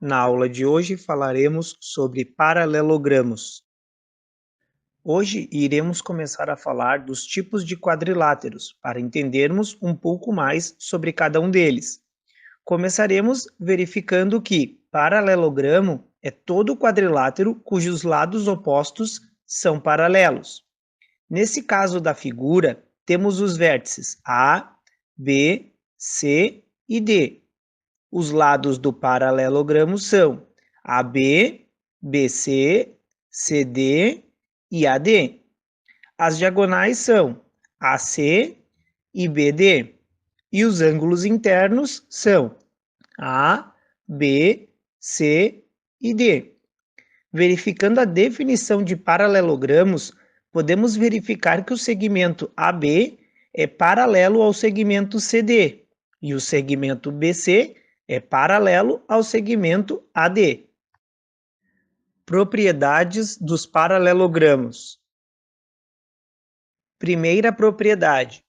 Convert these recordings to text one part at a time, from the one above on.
Na aula de hoje falaremos sobre paralelogramos. Hoje iremos começar a falar dos tipos de quadriláteros, para entendermos um pouco mais sobre cada um deles. Começaremos verificando que paralelogramo é todo quadrilátero cujos lados opostos são paralelos. Nesse caso da figura, temos os vértices A, B, C e D. Os lados do paralelogramo são AB, BC, CD e AD. As diagonais são AC e BD. E os ângulos internos são A, B, C e D. Verificando a definição de paralelogramos, podemos verificar que o segmento AB é paralelo ao segmento CD e o segmento BC é paralelo ao segmento AD. Propriedades dos paralelogramos. Primeira propriedade.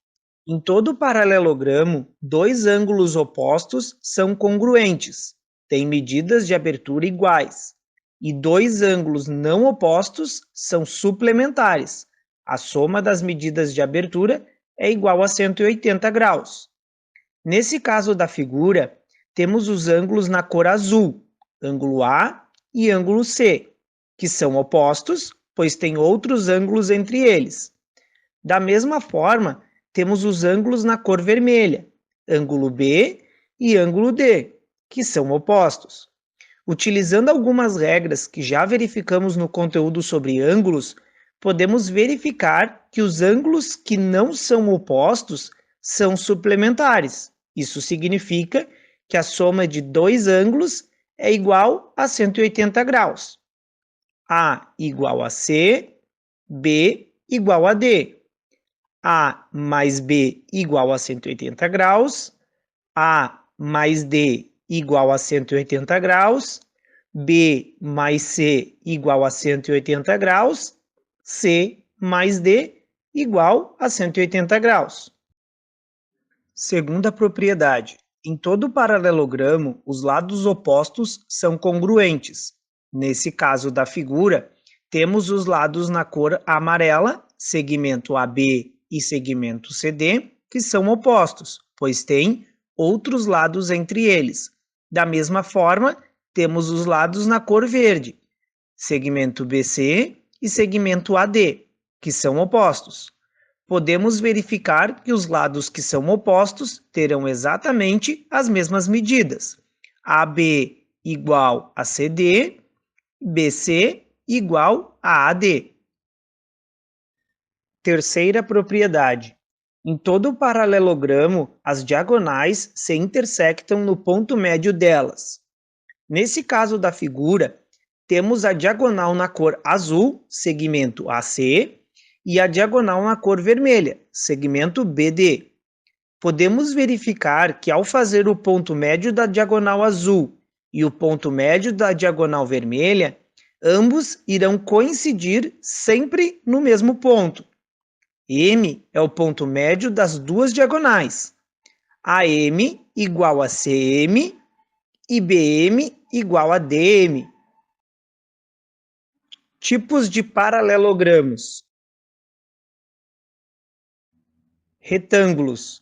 Em todo paralelogramo, dois ângulos opostos são congruentes, têm medidas de abertura iguais, e dois ângulos não opostos são suplementares. A soma das medidas de abertura é igual a 180 graus. Nesse caso da figura, temos os ângulos na cor azul, ângulo A e ângulo C, que são opostos, pois tem outros ângulos entre eles. Da mesma forma, temos os ângulos na cor vermelha, ângulo B e ângulo D, que são opostos. Utilizando algumas regras que já verificamos no conteúdo sobre ângulos, podemos verificar que os ângulos que não são opostos são suplementares. Isso significa que a soma de dois ângulos é igual a 180 graus. A igual a C, B igual a D. A mais B igual a 180 graus, A mais D igual a 180 graus, B mais C igual a 180 graus, C mais D igual a 180 graus. Segunda propriedade. Em todo paralelogramo, os lados opostos são congruentes. Nesse caso da figura, temos os lados na cor amarela, segmento AB e segmento CD, que são opostos, pois têm outros lados entre eles. Da mesma forma, temos os lados na cor verde, segmento BC e segmento AD, que são opostos. Podemos verificar que os lados que são opostos terão exatamente as mesmas medidas. AB igual a CD, BC igual a AD. Terceira propriedade. Em todo paralelogramo, as diagonais se intersectam no ponto médio delas. Nesse caso da figura, temos a diagonal na cor azul, segmento AC, e a diagonal na cor vermelha, segmento BD. Podemos verificar que ao fazer o ponto médio da diagonal azul e o ponto médio da diagonal vermelha, ambos irão coincidir sempre no mesmo ponto. M é o ponto médio das duas diagonais. AM igual a CM e BM igual a DM. Tipos de paralelogramos. Retângulos.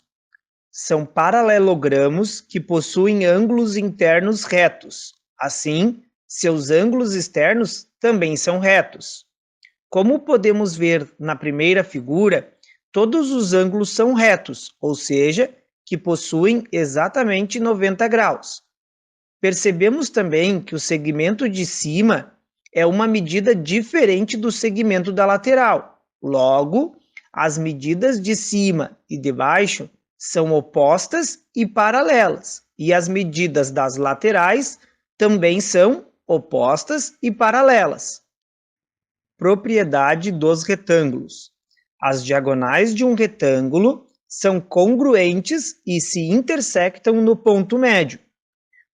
São paralelogramos que possuem ângulos internos retos. Assim, seus ângulos externos também são retos. Como podemos ver na primeira figura, todos os ângulos são retos, ou seja, que possuem exatamente 90 graus. Percebemos também que o segmento de cima é uma medida diferente do segmento da lateral. Logo, as medidas de cima e de baixo são opostas e paralelas, e as medidas das laterais também são opostas e paralelas. Propriedade dos retângulos. As diagonais de um retângulo são congruentes e se intersectam no ponto médio.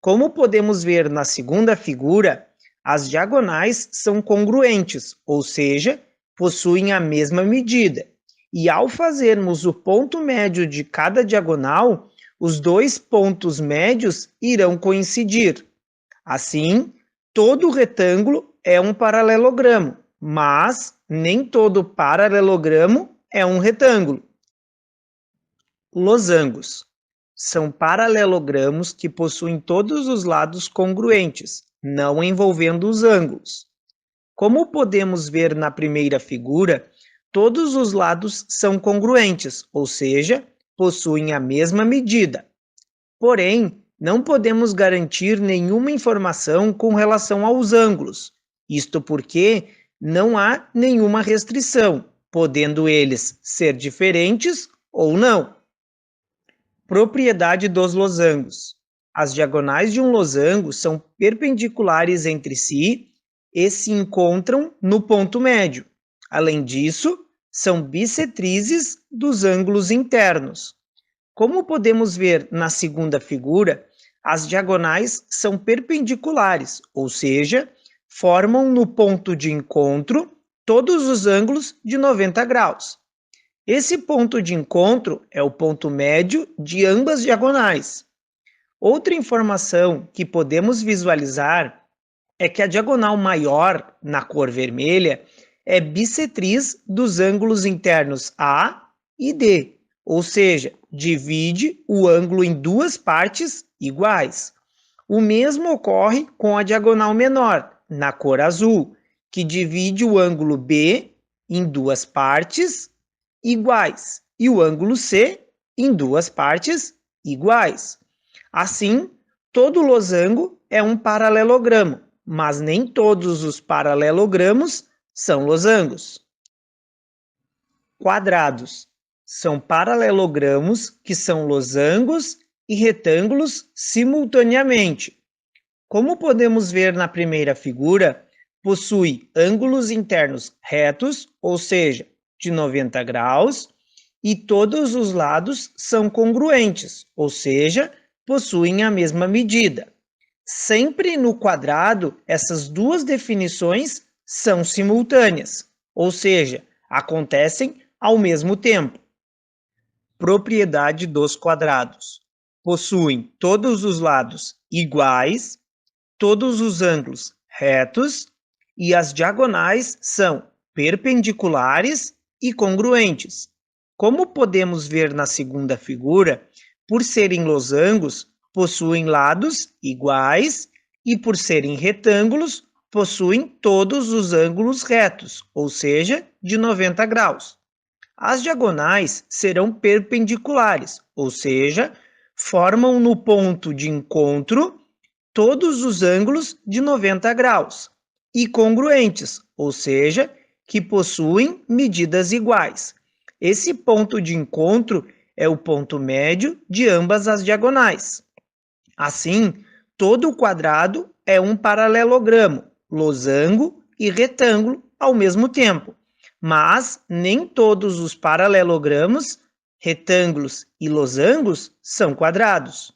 Como podemos ver na segunda figura, as diagonais são congruentes, ou seja, possuem a mesma medida. E ao fazermos o ponto médio de cada diagonal, os dois pontos médios irão coincidir. Assim, todo retângulo é um paralelogramo, mas nem todo paralelogramo é um retângulo. Losangos são paralelogramos que possuem todos os lados congruentes, não envolvendo os ângulos. Como podemos ver na primeira figura, todos os lados são congruentes, ou seja, possuem a mesma medida. Porém, não podemos garantir nenhuma informação com relação aos ângulos, isto porque não há nenhuma restrição, podendo eles ser diferentes ou não. Propriedade dos losangos. As diagonais de um losango são perpendiculares entre si e se encontram no ponto médio. Além disso, são bissetrizes dos ângulos internos. Como podemos ver na segunda figura, as diagonais são perpendiculares, ou seja, formam no ponto de encontro todos os ângulos de 90 graus. Esse ponto de encontro é o ponto médio de ambas diagonais. Outra informação que podemos visualizar é que a diagonal maior, na cor vermelha, é bissetriz dos ângulos internos A e D, ou seja, divide o ângulo em duas partes iguais. O mesmo ocorre com a diagonal menor, na cor azul, que divide o ângulo B em duas partes iguais e o ângulo C em duas partes iguais. Assim, todo losango é um paralelogramo, mas nem todos os paralelogramos são losangos. Quadrados são paralelogramos que são losangos e retângulos simultaneamente. Como podemos ver na primeira figura, possui ângulos internos retos, ou seja, de 90 graus, e todos os lados são congruentes, ou seja, possuem a mesma medida. Sempre no quadrado, essas duas definições são simultâneas, ou seja, acontecem ao mesmo tempo. Propriedade dos quadrados. Possuem todos os lados iguais, todos os ângulos retos e as diagonais são perpendiculares e congruentes. Como podemos ver na segunda figura, por serem losangos, possuem lados iguais e, por serem retângulos, possuem todos os ângulos retos, ou seja, de 90 graus. As diagonais serão perpendiculares, ou seja, formam no ponto de encontro todos os ângulos de 90 graus, e congruentes, ou seja, que possuem medidas iguais. Esse ponto de encontro é o ponto médio de ambas as diagonais. Assim, todo o quadrado é um paralelogramo, losango e retângulo ao mesmo tempo. Mas nem todos os paralelogramos, retângulos e losangos são quadrados.